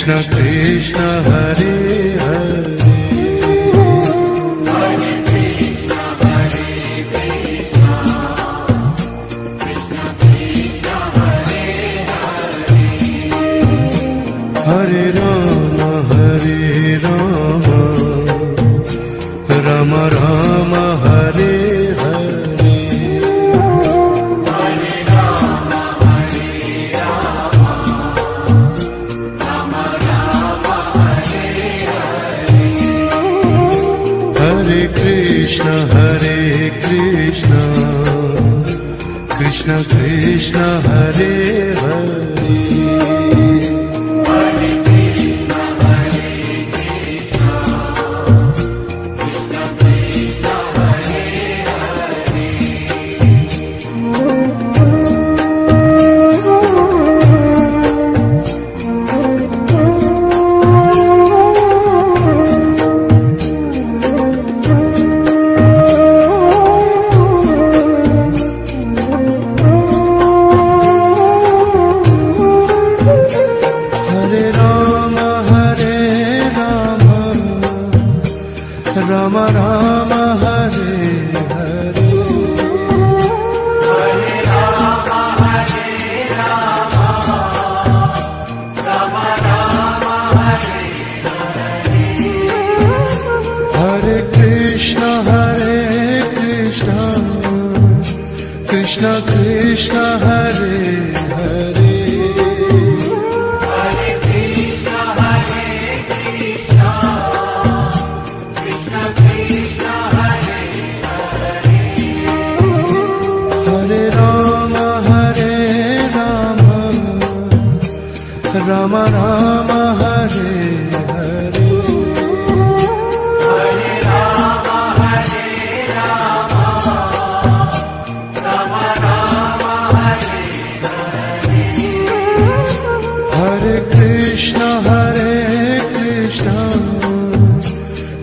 Krishna Krishna Hare Hare Hare Krishna Krishna Krishna Krishna Hare Hare Hare Rama Rama Rama Hare Hare Hare Krishna Krishna Krishna Hare Hare Hare Krishna Krishna Krishna Krishna Hare Rama Rama Hare Hare Hare Rama Hare Rama Rama Rama Hare Hare Hare Krishna Krishna Krishna Hare Hare Rama Rama Hare Hare Hare Rama Hare Rama Rama Rama Hare Hare Hare Krishna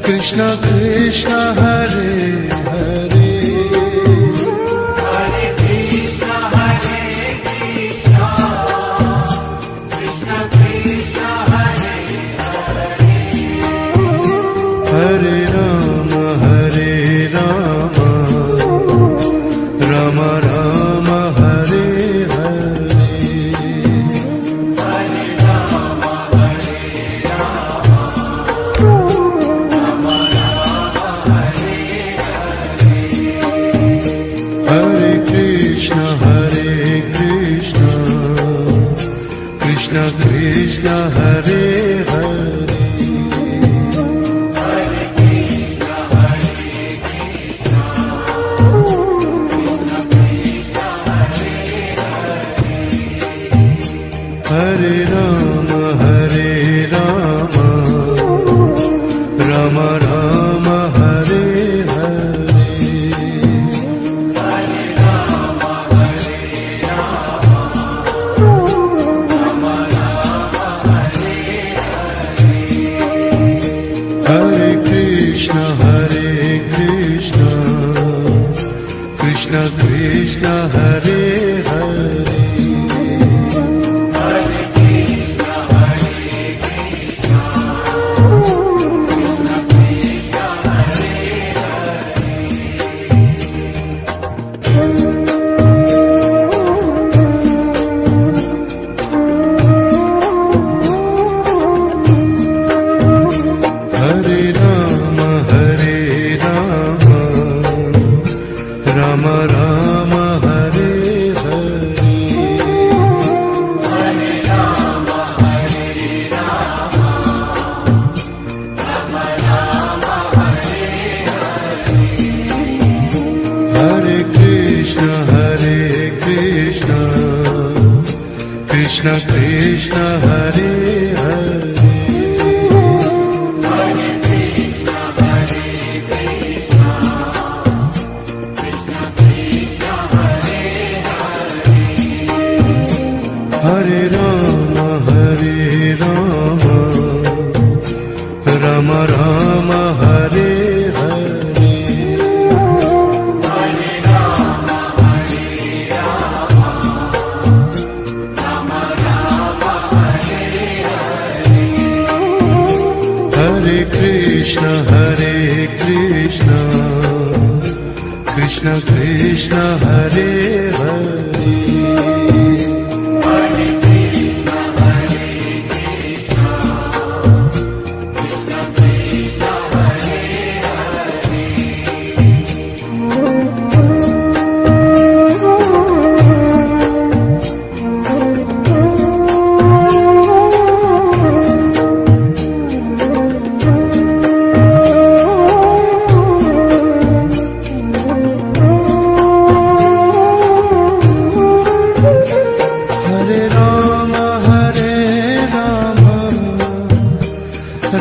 Krishna Krishna Hare Hare Hare Rama Rama Rama Hare Hare Hare Rama Hare Rama Rama Rama Hare Hare Hare Krishna Krishna Krishna Hare Hare Hare Rama Rama Rama Hare Hare Hare Rama Hare Rama Rama Rama Hare Hare Hare Krishna Krishna Krishna Hare Hare Hare Krishna Krishna Hare Hare Hare Rama Rama Rama Hare Hare Hare Krishna Krishna Krishna Hare Hare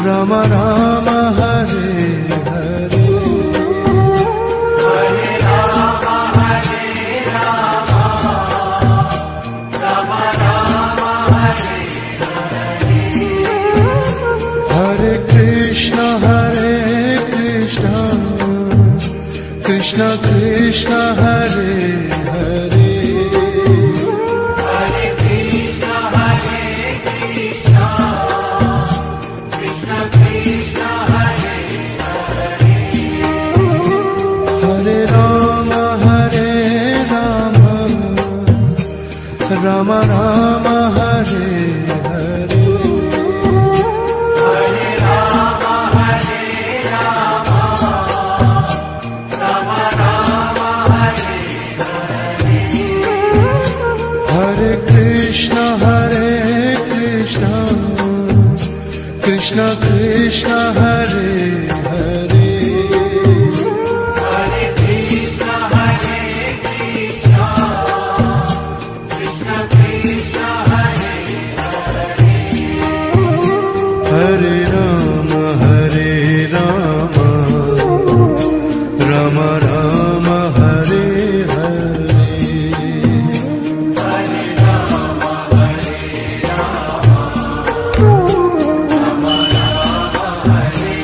Rama Rama Hare Hare Hare Rama Hare Rama Rama Rama Hare Hare Hare Krishna Krishna Krishna Hare Hare Rama Rama Hare Hare Hare Rama Hare Rama Rama Rama Hare Hare Hare Krishna Krishna Krishna Hare Hare Hare Rama Rama Rama Hare Hare Hare Rama Hare Rama Rama Rama Hare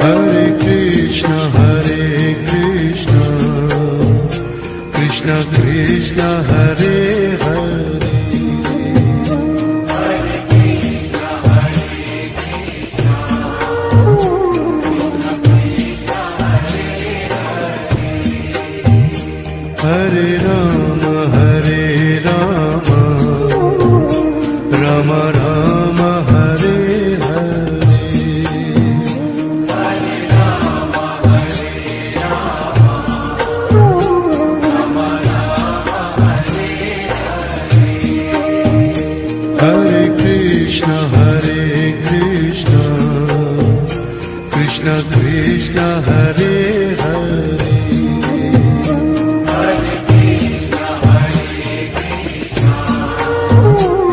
Hare Hare Krishna Krishna Krishna Hare Hare Hare Rama Rama Rama Hare Hare Hare Rama Hare Rama Rama Rama Hare Hare Hare Krishna Krishna Krishna Hare Hare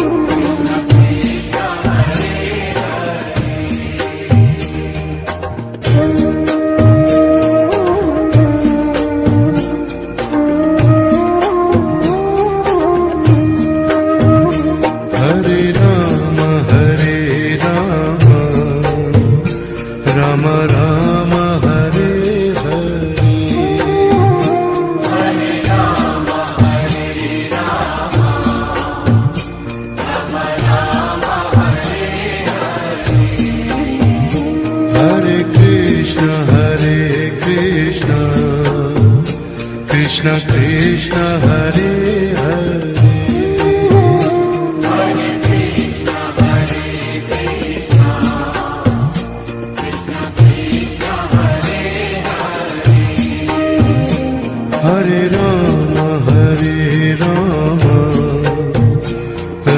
Rama Rama Hare Hare Hare Rama Hare Rama Rama Rama Hare Hare Hare Krishna Krishna Krishna Hare Hare Hare Rama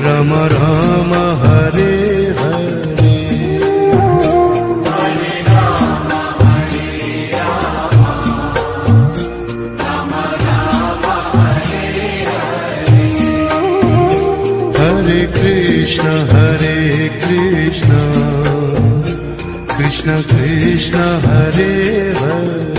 Rama Rama Hare Hare Hare Rama Hare Rama Rama Rama Hare Krishna Hare Krishna Krishna Krishna Hare Hare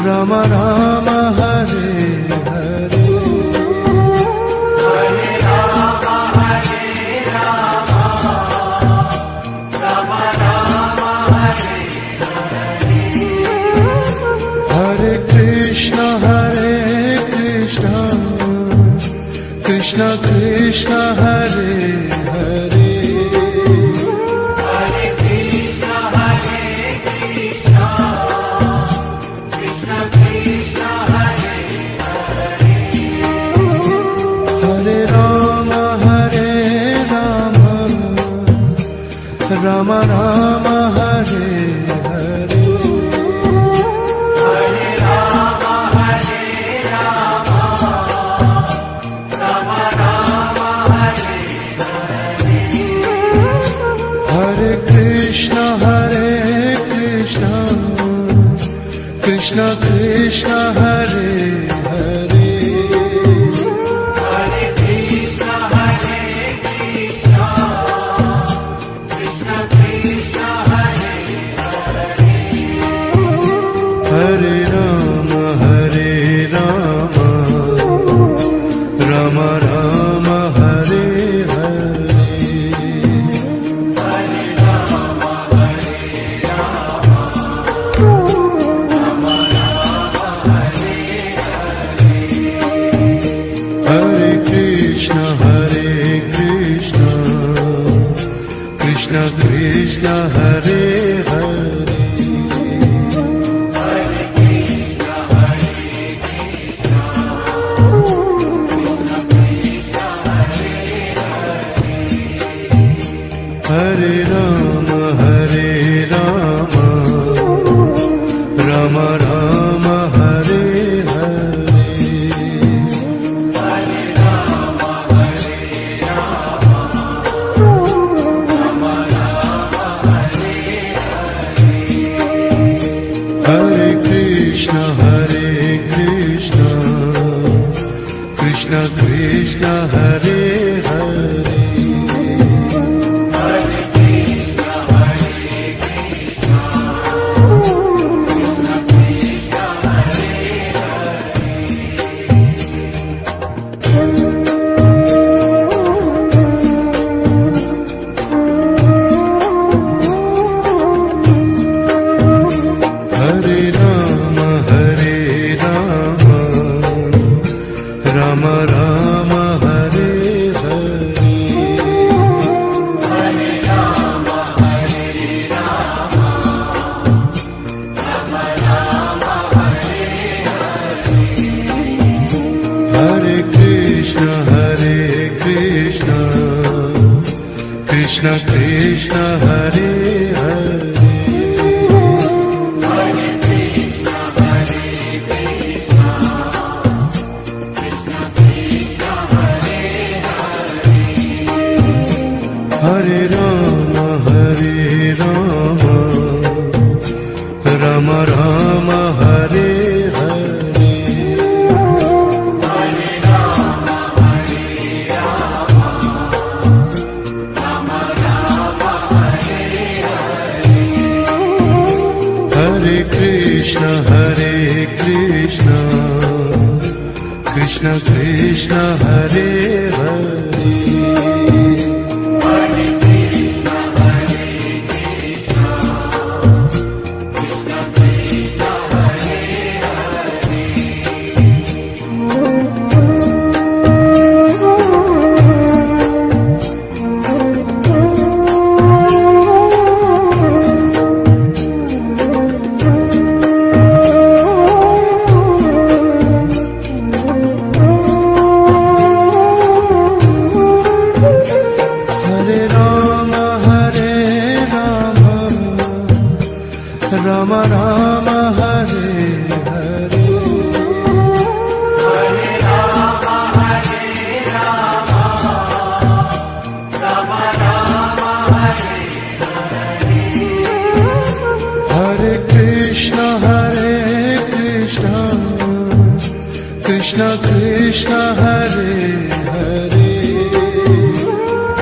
Rama Rama Hare Hare Hare Rama Hare Rama Rama Rama Hare Hare Hare Krishna Krishna Krishna Hare Hare Hare Krishna Krishna Krishna Hare Hare Hare Rama Rama Rama Hare Hare Hare Rama Hare Rama Rama Rama Hare Hare Hare Krishna Krishna Krishna Hare Hare Hare Krishna Krishna Krishna Krishna Hare Hare Hare Rama Rama Rama Hare Hare Hare Rama Hare Rama Rama Rama Hare Hare Krishna Krishna Krishna Hare Hare Hare Krishna Krishna Krishna Krishna Hare Hare Rama Rama Rama Hare Hare Hare Rama Hare Rama Rama Rama Hare Hare Krishna Krishna Krishna Hare Hare Hare Krishna Krishna Krishna Krishna Hare Hare Rama Rama Rama Hare Hare Hare Rama Hare Rama Rama Rama Hare Hare Krishna Krishna Krishna Hare Hare Hare Krishna Krishna Krishna Krishna Hare Hare Rama Rama Rama Hare Hare Hare Rama Hare Rama Rama Rama Hare Hare Krishna Krishna Krishna Hare Hare Hare Krishna Krishna Krishna Krishna Hare Rama Rama Hare Hare Hare Rama Hare Rama Rama Rama Hare Hare Krishna Krishna Krishna Hare Hare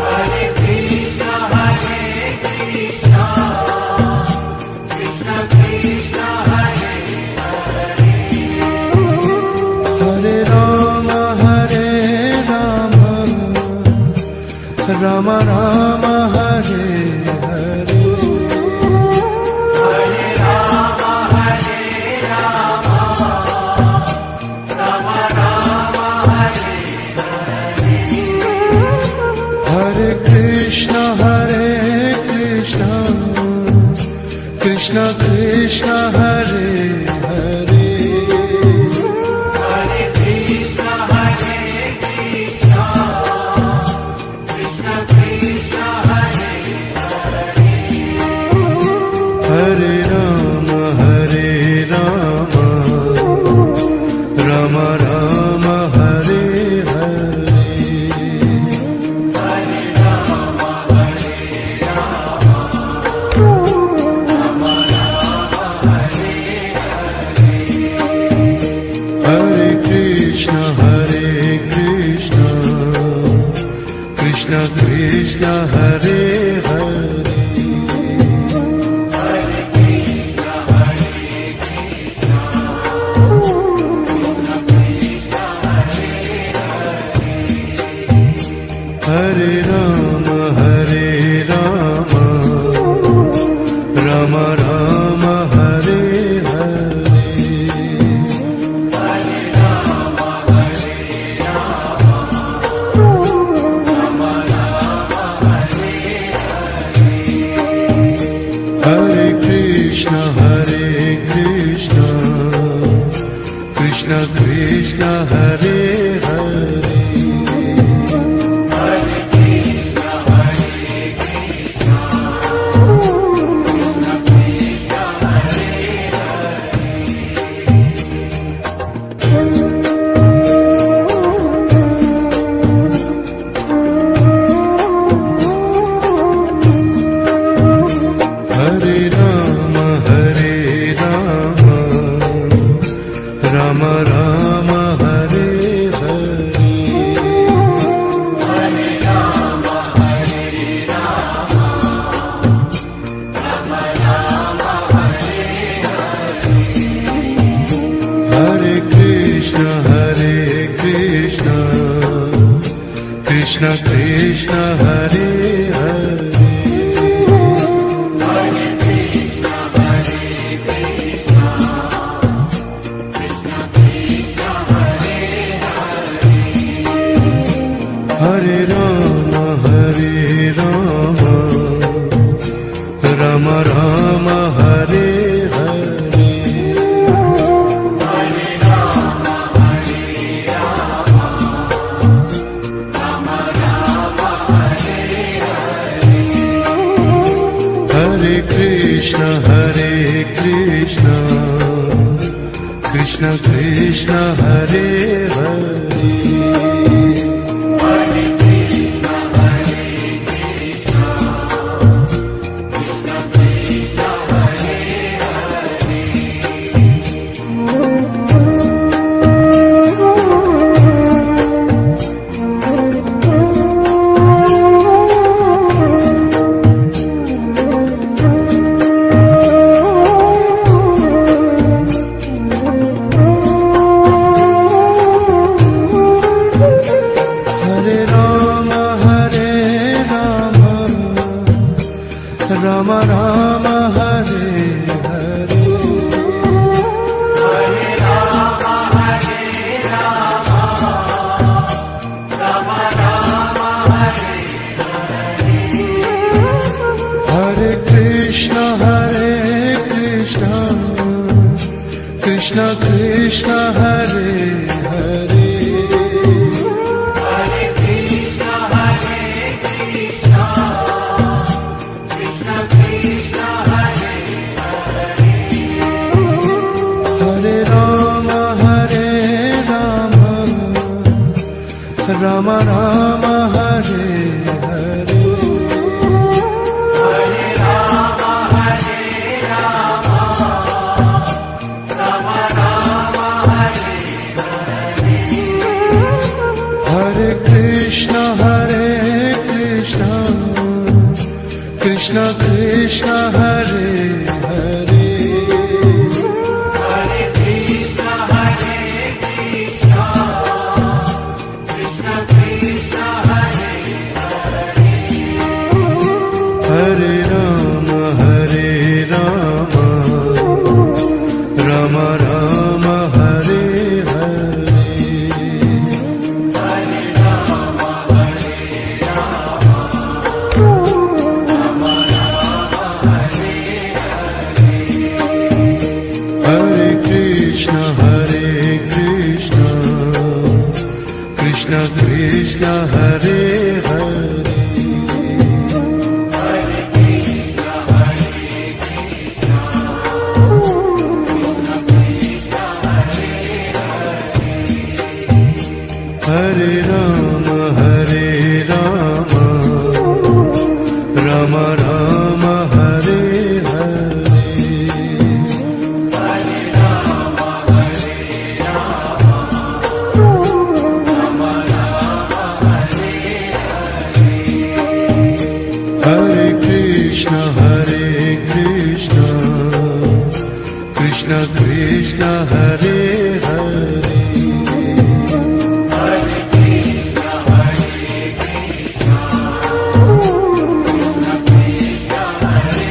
Hare Krishna Hare Krishna Krishna Krishna Hare Hare Rama Rama Rama Hare Hare Hare Rama Hare Rama Rama Rama Hare Hare Krishna Krishna Krishna Hare Hare Hare Krishna Hare Krishna Krishna Krishna Hare Hare Rama Rama Rama Hare Hare Hare Rama Hare Rama Rama Rama Hare Hare Krishna Krishna Krishna Hare Hare Hare Krishna Hare Krishna Krishna Krishna Hare Hare Rama Rama Rama Hare Hare Hare Rama Hare Rama Rama Rama Hare Hare Krishna Krishna Krishna Hare Hare Hare Krishna Hare Krishna Krishna Krishna Hare Hare Rama Rama Rama Hare Hare Hare Rama Hare Rama Rama Rama Hare Hare Krishna Krishna Krishna Hare Hare Hare Krishna Hare Krishna Krishna Krishna Hare Hare Rama Rama Rama Hare Hare Hare Rama Hare Rama Rama Rama Hare Hare Krishna Krishna Krishna Hare Hare Hare Krishna Hare Krishna Krishna Krishna Hare Hare Rama Rama Rama Hare Hare Hare Rama Hare Rama Rama Rama Hare Hare Krishna Krishna Krishna Hare Hare Hare Krishna Hare Krishna Krishna Krishna Hare Ram Ram Hare Hare Hare Rama, Hare Rama, Rama Rama, Hare Hare Krishna Krishna Krishna Hare Hare Hare Krishna, Hare Krishna, Krishna Krishna, Hare Hare Ram Ram Ram Hare Hare Hare Rama, Hare Rama, Rama Rama, Hare Hare Krishna Krishna Krishna Hare Hare Hare Krishna, Hare Krishna, Krishna Krishna, Hare Hare Ram Ram Ram Hare Hare Hare Rama, Hare Rama, Rama Rama, Hare Hare Krishna Krishna Krishna Hare Hare Hare Krishna, Hare Krishna, Krishna Krishna, Hare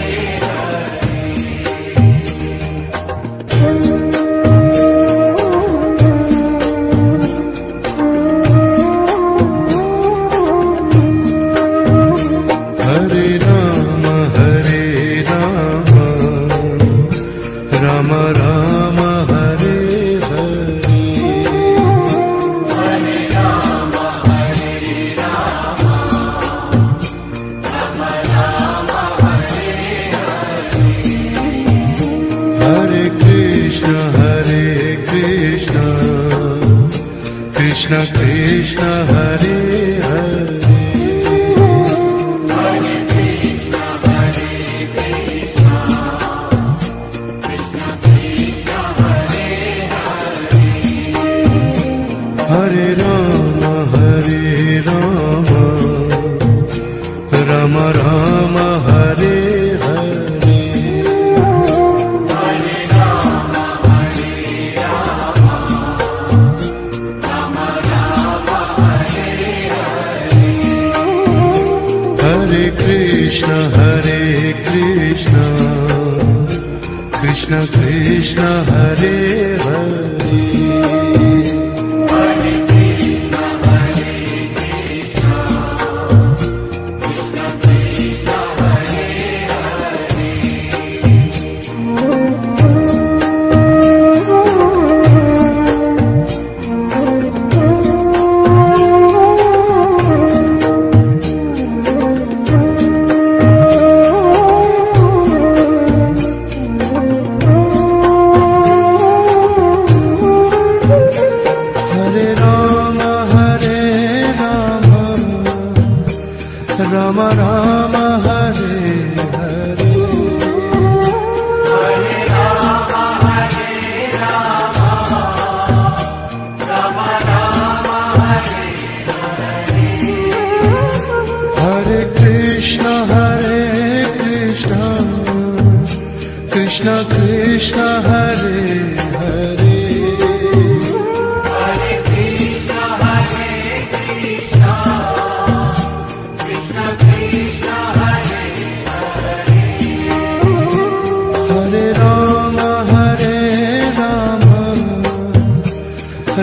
Hare Ram Ram Ram Hare Hare Hare Rama, Hare Rama, Rama Rama, Hare Hare Krishna Krishna Krishna Hare Hare Hare Krishna, Hare Krishna, Krishna Krishna, Hare Hare Ram Ram Ram Hare Hare Hare Rama, Hare Rama, Rama Rama, Hare Hare Krishna Krishna Krishna Hare Hare Hare Krishna, Hare Krishna, Krishna Krishna, Hare Hare Ram Ram Ram Hare Hare Hare Rama, Hare Rama, Rama Rama, Hare Hare Krishna Krishna Krishna Hare Hare Hare Krishna, Hare Krishna, Krishna Krishna, Hare Hare Ram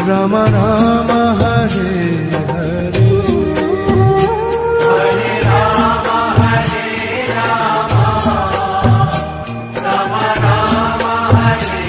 Ram Ram Hare Hare Hare Rama, Hare Rama, Rama Rama, Hare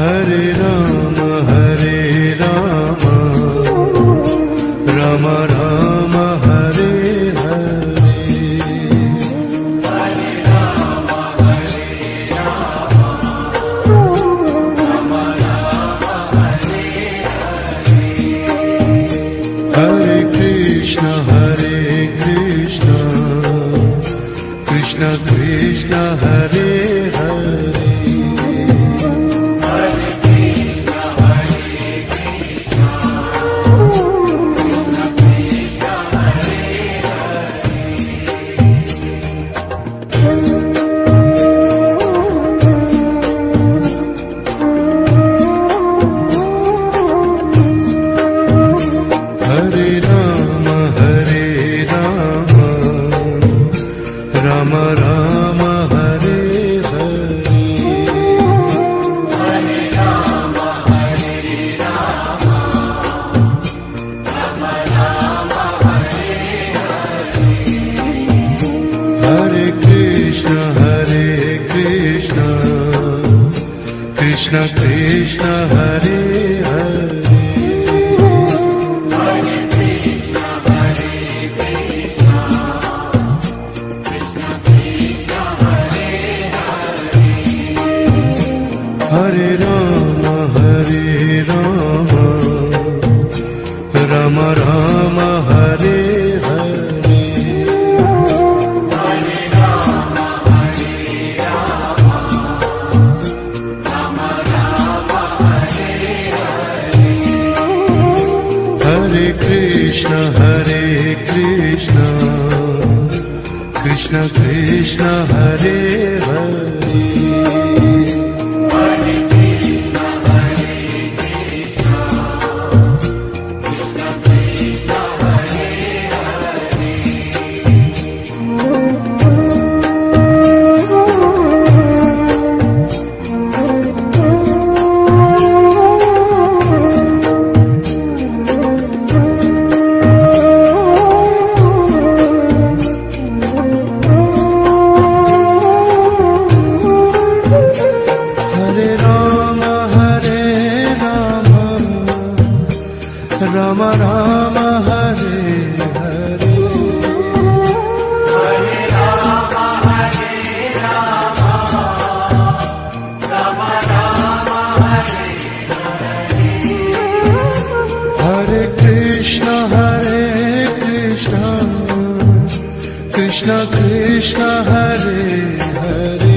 Hare Ram Ram Ram Hare Hare. Hare Krishna Krishna Krishna Hare Hare. Hare Ram Ram Ram Hare Hare. Hare Krishna Krishna Krishna Hare Hare. Hare Ram Ram Ram Hare Hare. Hare Krishna Krishna Krishna Hare Hare. Ram Ram Hare Hare. Hare Krishna Krishna Krishna Hare Hare.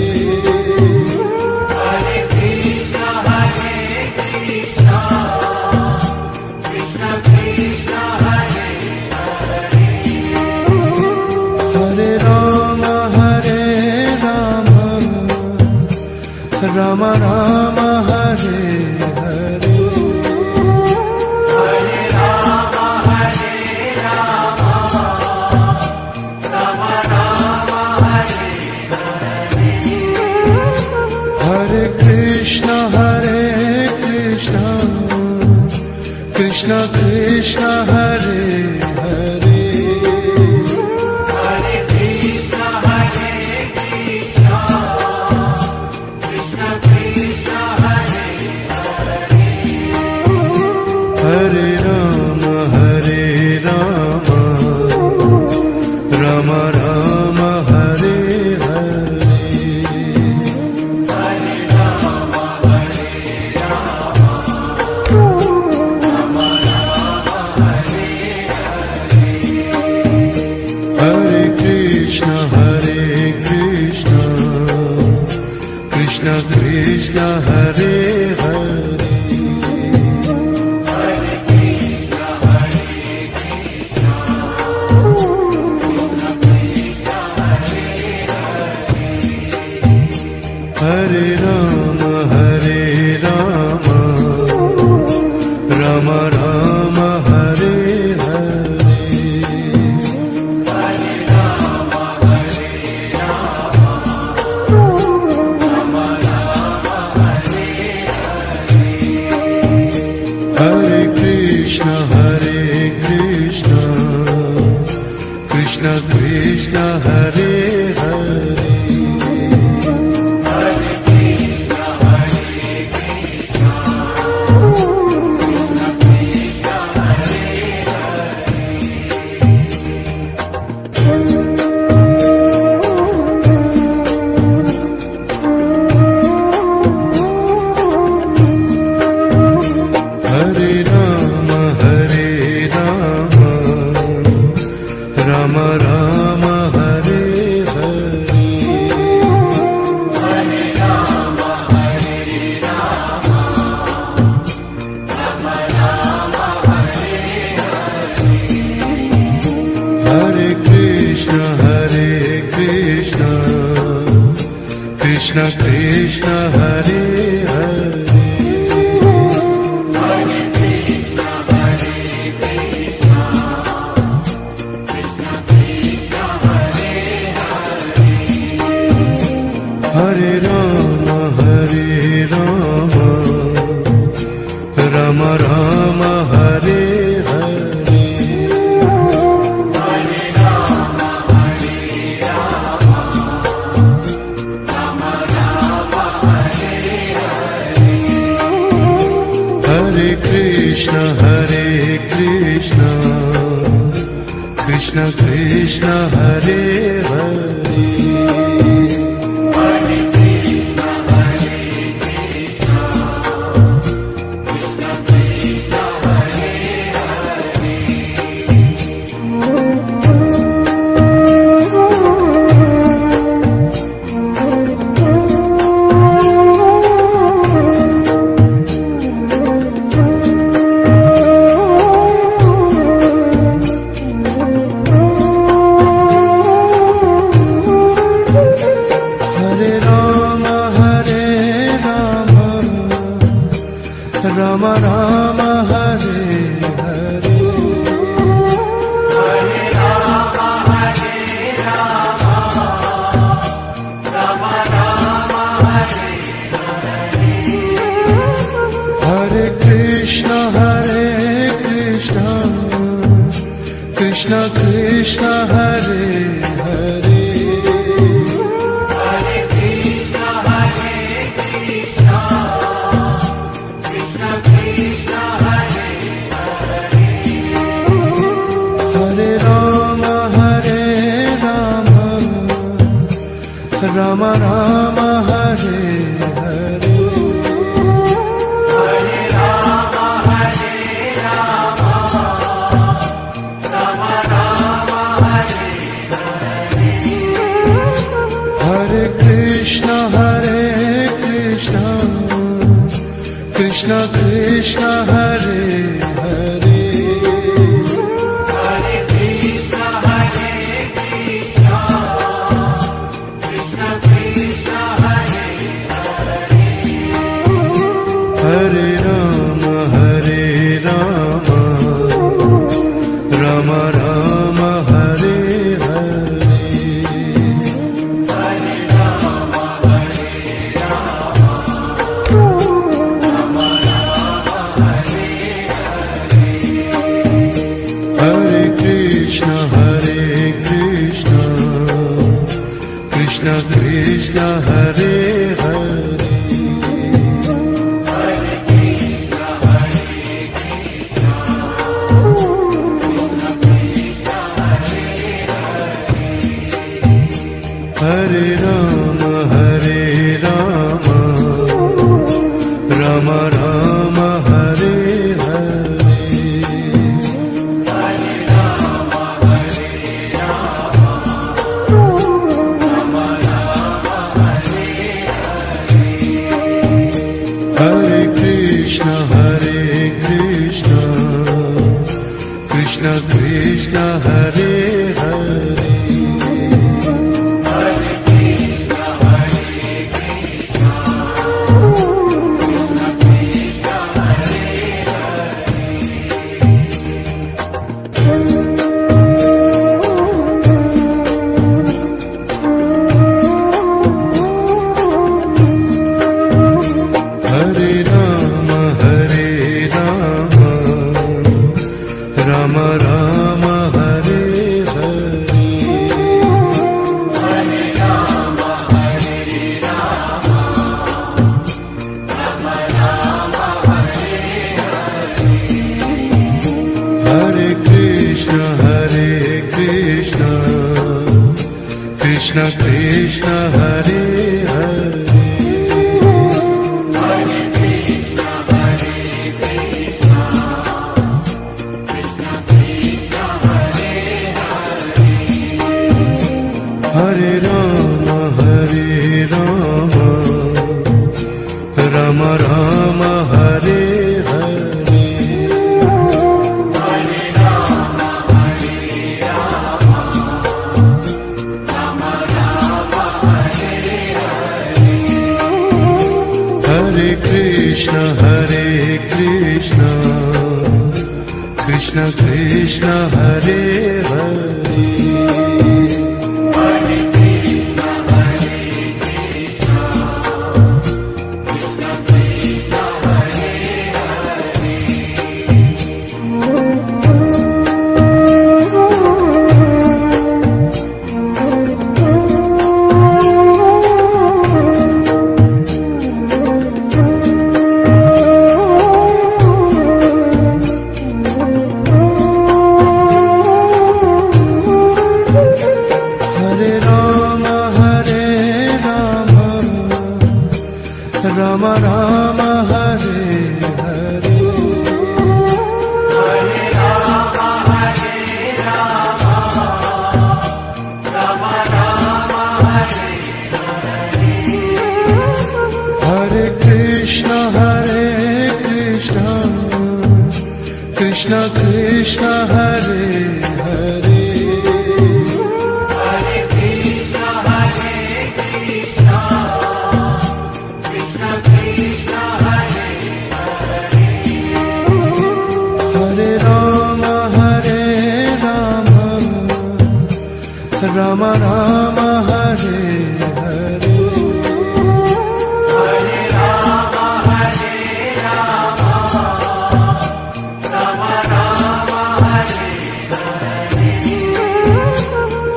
Ram Ram Hare Hare. Hare Krishna Krishna Krishna Hare Hare. Hare Ram Ram Ram Hare Hare. Hare Krishna Krishna Krishna Hare Hare. Hare Ram Ram Ram Hare Hare. Hare Krishna Krishna Krishna Hare Hare. Krishna Krishna Hare Hare Hare Krishna, Hare Krishna, Krishna Krishna, Hare Hare. Hare Rama Hare Rama Rama Rama Hare Hare Hare Rama, Hare Rama, Rama Rama, Hare Hare. Hare Krishna Krishna Krishna Hare Hare Hare Krishna, Hare Krishna, Krishna Krishna, Hare Hare. Hare Rama Hare Rama Rama Rama Hare Hare Hare Rama, Hare Rama, Rama Rama, Hare Hare. Hare Krishna Krishna Krishna Hare Hare Hare Krishna, Hare Krishna, Krishna Krishna, Hare Hare. Hare Rama Hare Rama Rama Rama Hare Hare Hare Rama, Hare Rama, Rama Rama, Hare Hare. Hare Krishna Krishna Krishna Hare Hare Hare Krishna, Hare Krishna, Krishna Krishna, Hare Hare. Hare Rama Hare Rama Rama Rama Hare Hare Hare Rama, Hare Rama, Rama Rama, Hare Hare. Hare Krishna Krishna Krishna Hare Hare Hare Krishna, Hare Krishna, Krishna Krishna, Hare Hare. Hare Rama Hare Rama Rama Rama Hare Hare Hare Rama, Hare Rama, Rama Rama, Hare Hare. Hare Krishna Krishna Krishna Hare Hare Hare Krishna, Hare Krishna, Krishna Krishna, Hare Hare Rama Hare Rama Rama Rama Hare Hare Hare Rama, Hare Rama, Rama Rama, Hare Hare. Hare Krishna Krishna Krishna Hare Hare Hare Krishna, Hare Krishna, Krishna Krishna, Hare Hare. Hare Rama Hare Rama Rama Rama Hare Hare Hare Rama, Hare Rama, Rama Rama, Hare Krishna Krishna Hare Hare Hare Krishna, Hare Krishna, Krishna Krishna, Hare Hare. Hare Rama Hare Rama Rama Rama Hare Hare Hare Rama, Hare Rama, Rama Rama, Hare Hare Krishna Krishna Krishna Hare Hare Hare Krishna, Hare Krishna, Krishna Krishna, Hare Hare Rama Hare Rama Rama Rama Hare Hare Hare Rama, Hare Rama, Rama Rama, Hare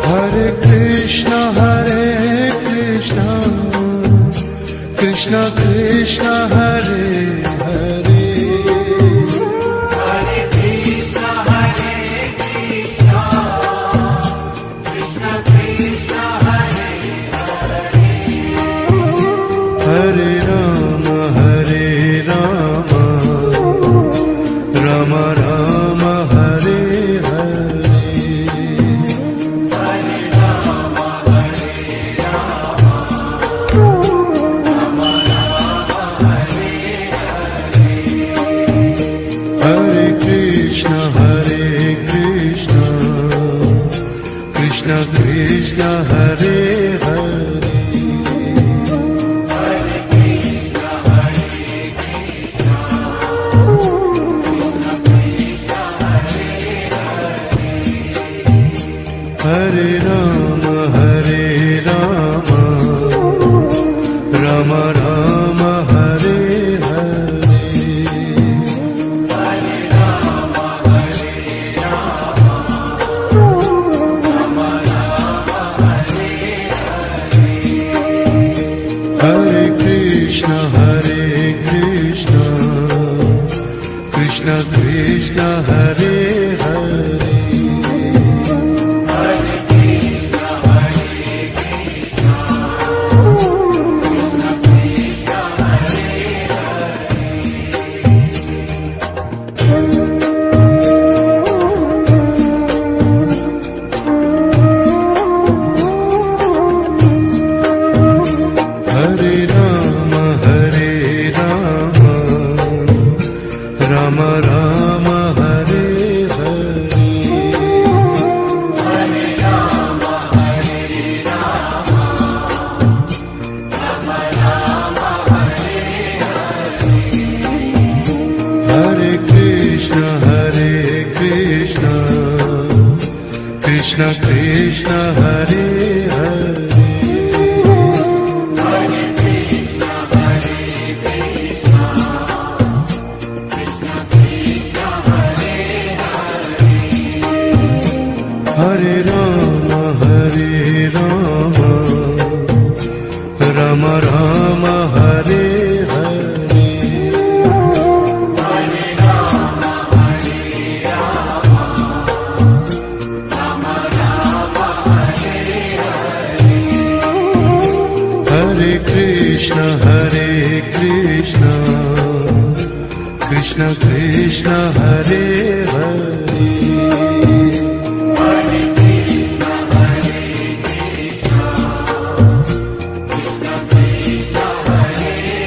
Hare Krishna Krishna Krishna Hare Hare Hare Krishna, Hare Krishna, Krishna Krishna, Hare Hare Rama Hare Rama Rama Rama Hare Hare Hare Rama, Hare Rama, Rama Rama, Hare Hare Krishna Krishna Krishna Hare Hare Hare Krishna, Hare Krishna, Krishna Krishna, Hare Hare Rama Hare Rama Rama Rama Hare Hare Hare Rama, Hare Rama, Rama Rama, Hare Hare Krishna Krishna Krishna Hare Hare Hare Krishna, Hare Krishna, Krishna Krishna, Hare Hare Rama Hare Rama Rama Rama Hare Hare Hare Rama, Hare Rama, Rama Rama, Hare Hare Krishna Krishna Krishna Hare Hare Hare Krishna, Hare Krishna, Krishna Krishna, Hare Hare Rama Hare Rama Rama Rama Hare Hare Hare Rama, Hare Rama, Rama Rama, Hare Hare Krishna Krishna Krishna Hare Hare Hare Krishna, Hare Krishna, Krishna Krishna, Hare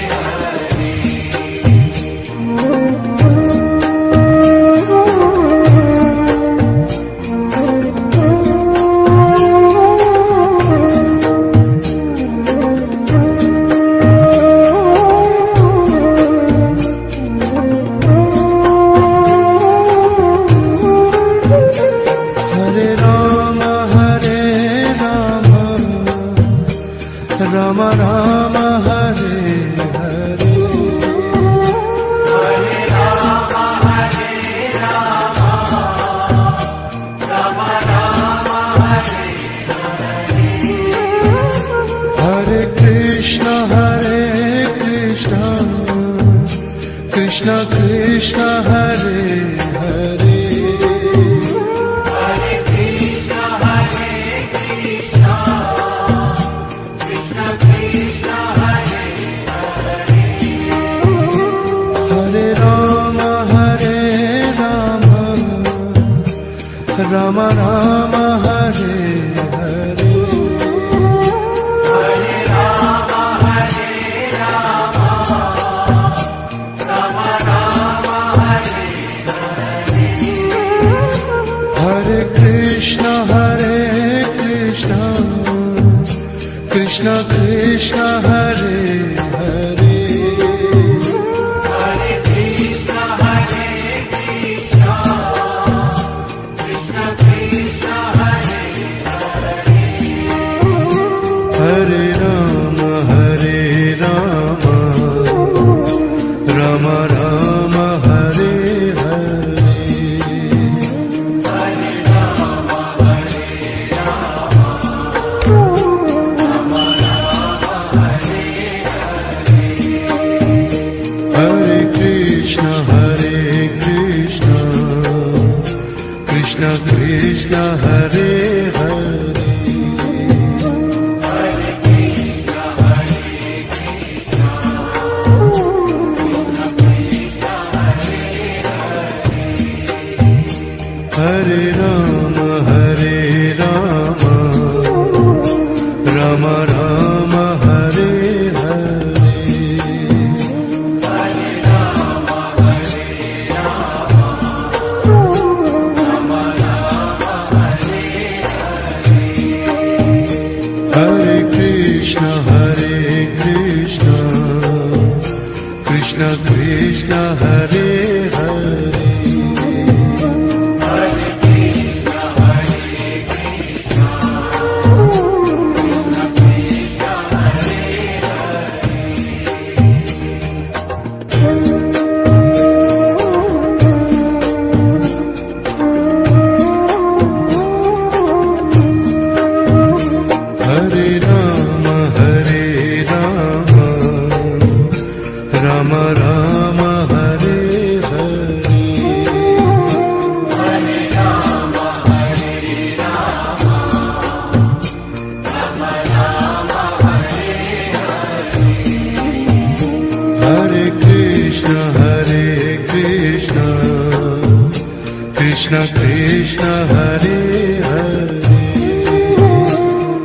Krishna Krishna Hare Hare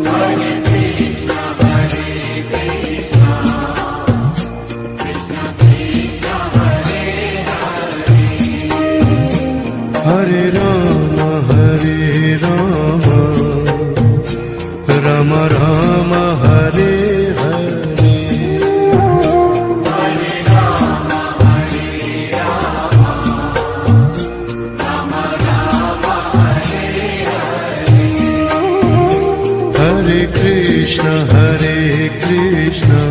Hare Krishna Hare Krishna Krishna Krishna Hare Hare Hare Rama Hare Rama Rama Rama Hare Hare Hare Rama Hare Rama Rama Rama Hare Hare Hare Krishna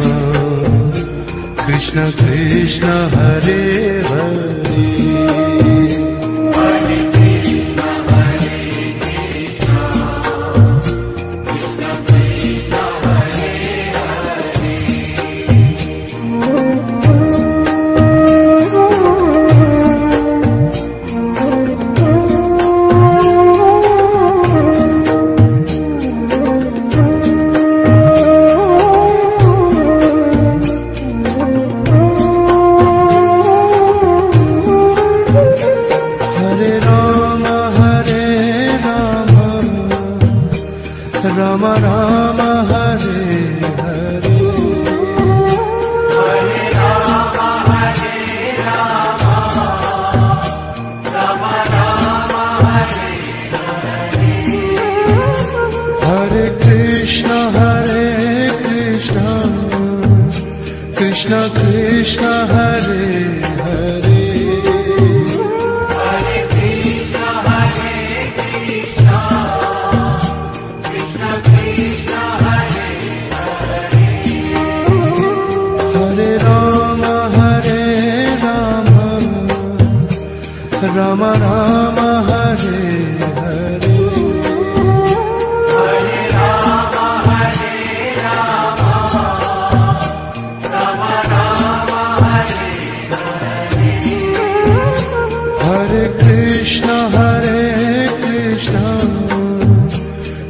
Krishna Krishna Hare Hare Hare Krishna Hare Krishna Krishna Krishna Hare Hare Rama Hare Rama Rama Rama Hare Hare Hare Rama Hare Rama Rama Rama Hare Hare Krishna Krishna Krishna Hare Hare Hare Krishna Hare Krishna Krishna Krishna Hare Hare Rama Hare Rama Rama Rama Hare Hare Hare Rama Hare Rama Rama Rama Hare Hare Krishna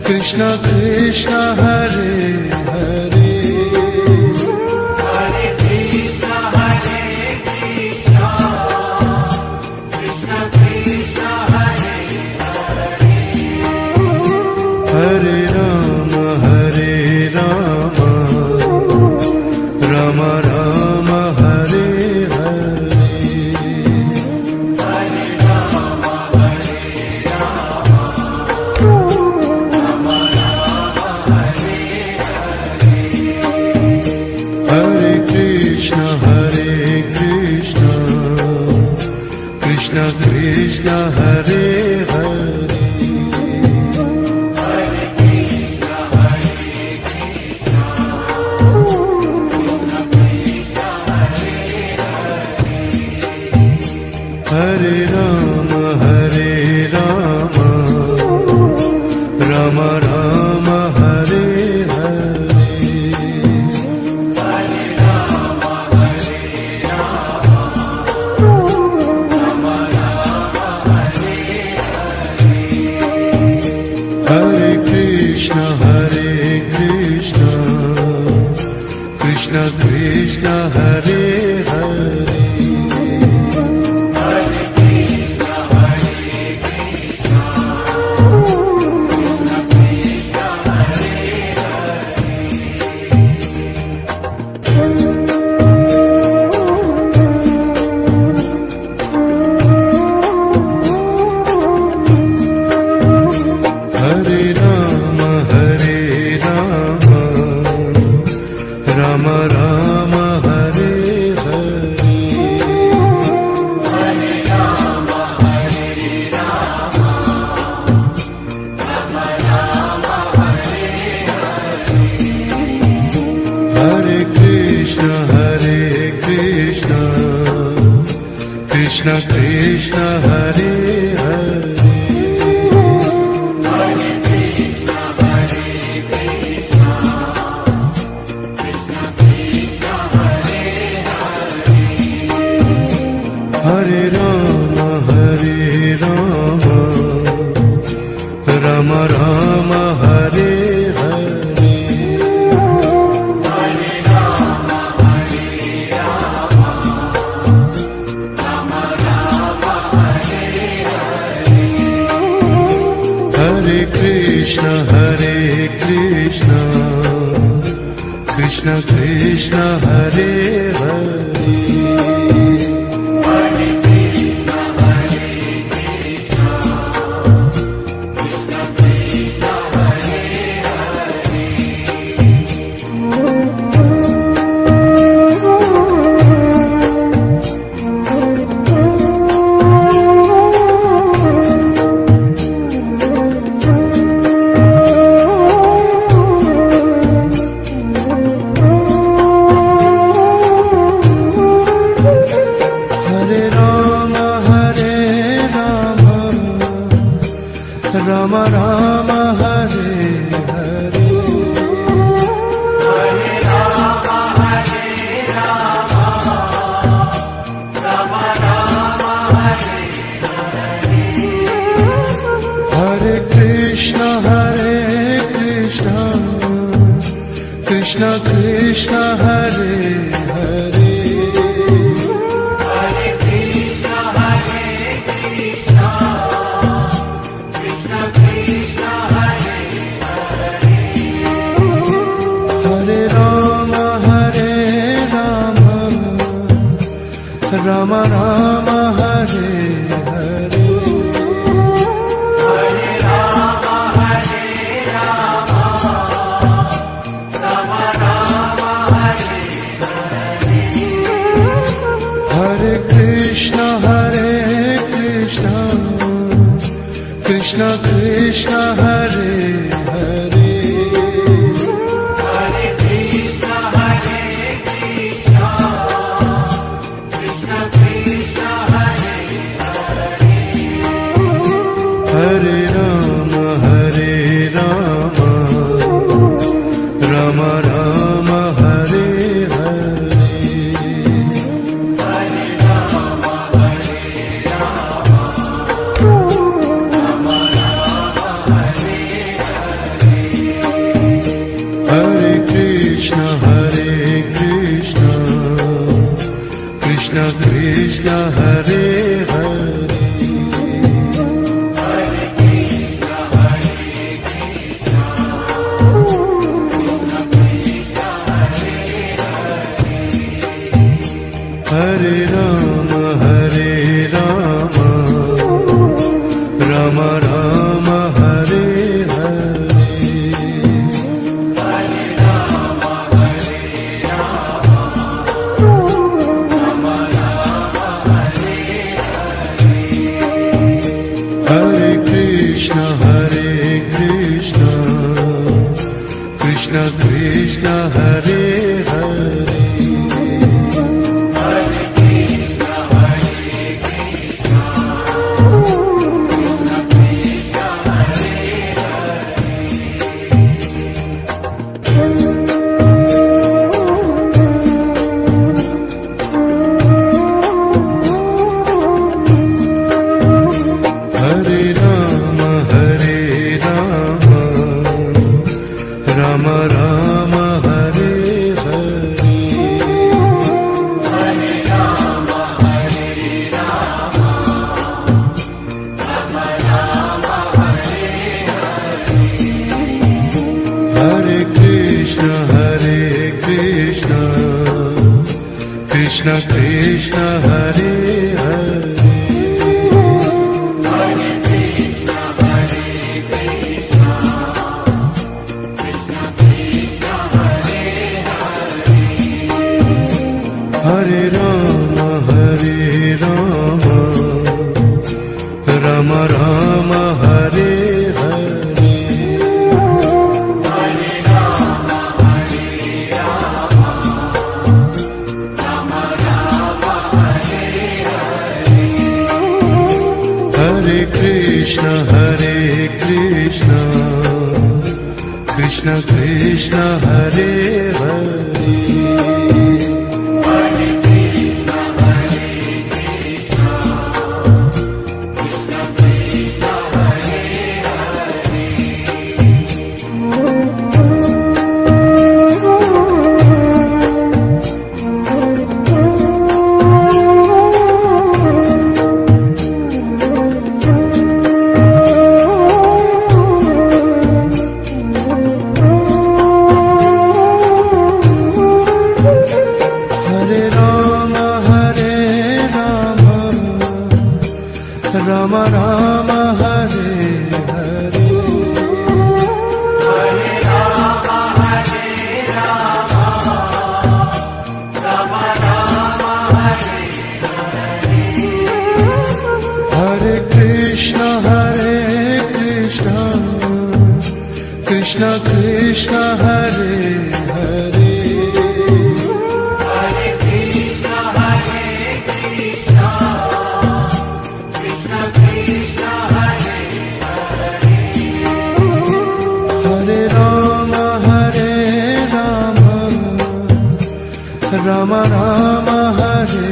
Krishna Krishna Hare Hare Hare Krishna Hare Krishna Krishna Krishna Hare Hare Rama Hare Rama Rama Rama Hare Hare Hare Rama Hare Rama Rama Rama Hare Hare Krishna Krishna Krishna Hare Hare Hare Krishna Hare Krishna Krishna Krishna Hare Hare Rama Hare Rama Rama Rama Hare Hare Hare Rama Hare Rama Rama Rama Hare Hare Krishna Krishna Krishna Hare Hare Hare Krishna Hare Krishna Krishna Krishna Hare Hare Rama Hare Rama Rama Rama Hare Hare Hare Rama Hare Rama Rama Rama Hare Hare Hare Krishna Krishna Krishna Hare Hare Hare Krishna Hare Krishna Krishna Krishna Hare Hare Rama Hare Rama Rama Rama Hare Hare Hare Rama Hare Rama Rama Rama Hare Krishna Hare Hare Hare Krishna, Hare Krishna, Krishna Krishna, Hare Hare. Hare Ram Ram Ram Hare Hare Hare Rama, Hare Rama, Rama Rama, Hare Hare Krishna Krishna Krishna Hare Hare Hare Krishna, Hare Krishna, Krishna Krishna, Hare Hare. Hare Ram Ram Ram Hare Hare Hare Rama, Hare Rama, Rama Rama, Hare Hare Krishna Krishna Krishna Hare Hare Hare Krishna, Hare Krishna, Krishna Krishna, Hare Hare Ram Ram Ram Hare Hare Hare Rama, Hare Rama, Rama Rama, Hare Hare Krishna Krishna Krishna Hare Hare Hare Krishna, Hare Krishna, Krishna Krishna, Hare Hare Ram Ram Ram Hare Hare Hare Rama, Hare Rama, Rama Rama, Hare Hare Krishna Krishna Krishna Hare Hare Hare Krishna, Hare Krishna, Krishna Krishna, Hare Hare Ram Ram Ram Hare Hare Hare Rama, Hare Rama, Rama Rama, Hare Hare Krishna Krishna Krishna Hare Hare Hare Krishna, Hare Krishna, Krishna Krishna, Hare Hare Ram Ram Ram Hare Hare Hare Rama, Hare Rama, Rama Rama, Hare Hare Krishna Krishna Krishna Hare Hare Hare Krishna, Hare Krishna, Krishna Krishna, Hare Ram Hare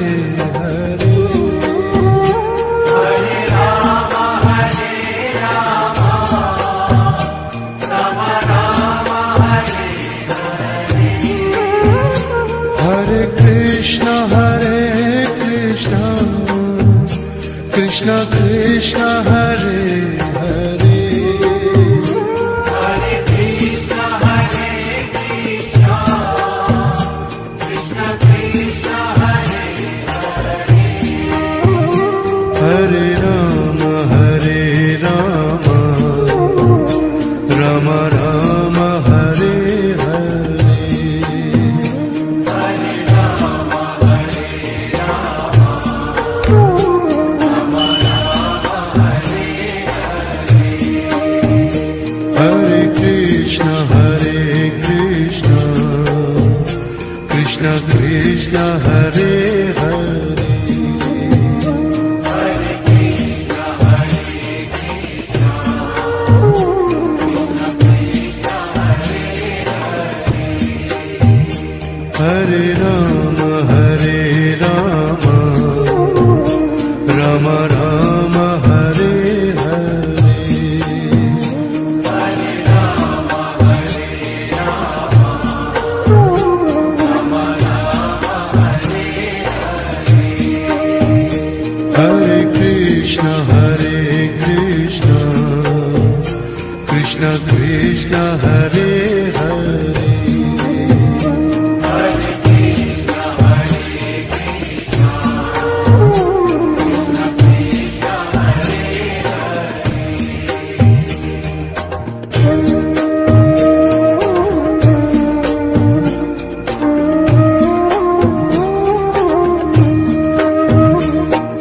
Hare Hare Ram Ram Ram Hare Hare Krishna Krishna Krishna Hare Hare Hare Krishna Krishna Krishna Hare Hare Ram Ram Ram Hare Hare Hare Ram Hare Krishna Krishna Krishna Hare Hare Hare Krishna Krishna Krishna Hare Hare Ram Ram Ram Hare Hare Hare Ram Hare Krishna Krishna Krishna Hare Hare Hare Krishna Krishna Krishna Hare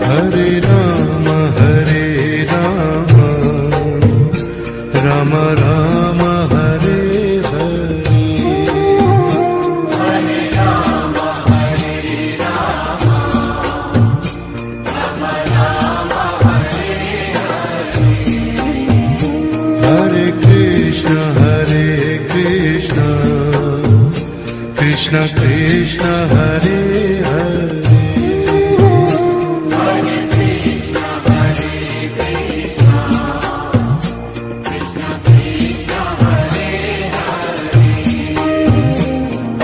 Hare Ram Ram Ram Hare Hare Hare Ram Hare Krishna Krishna Krishna Hare Hare Hare Krishna Krishna Krishna Hare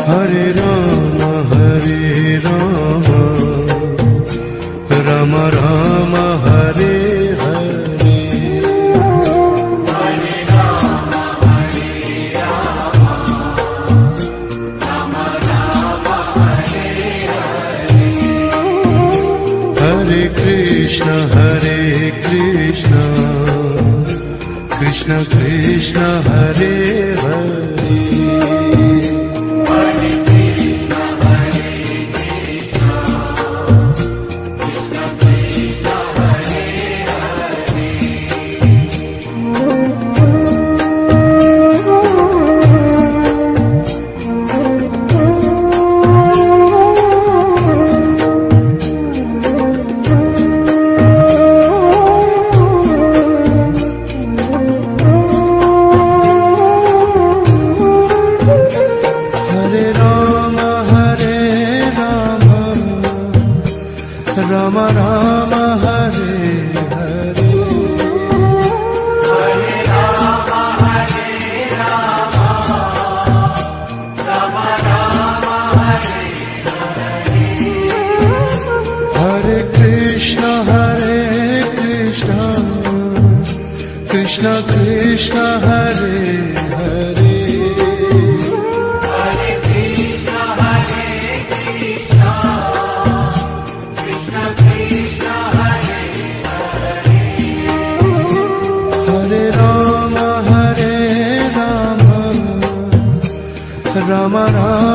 Hare Ram Ram Ram Hare Hare Hare Ram Hare Krishna Krishna Krishna Hare Hare Hare Krishna Krishna Krishna Hare Hare Ram Ram Ram Hare Hare Hare Ram Ram Ram Hare Hare Krishna Krishna Krishna Hare Hare Hare Krishna Krishna Krishna Hare Hare Ram Ram Ram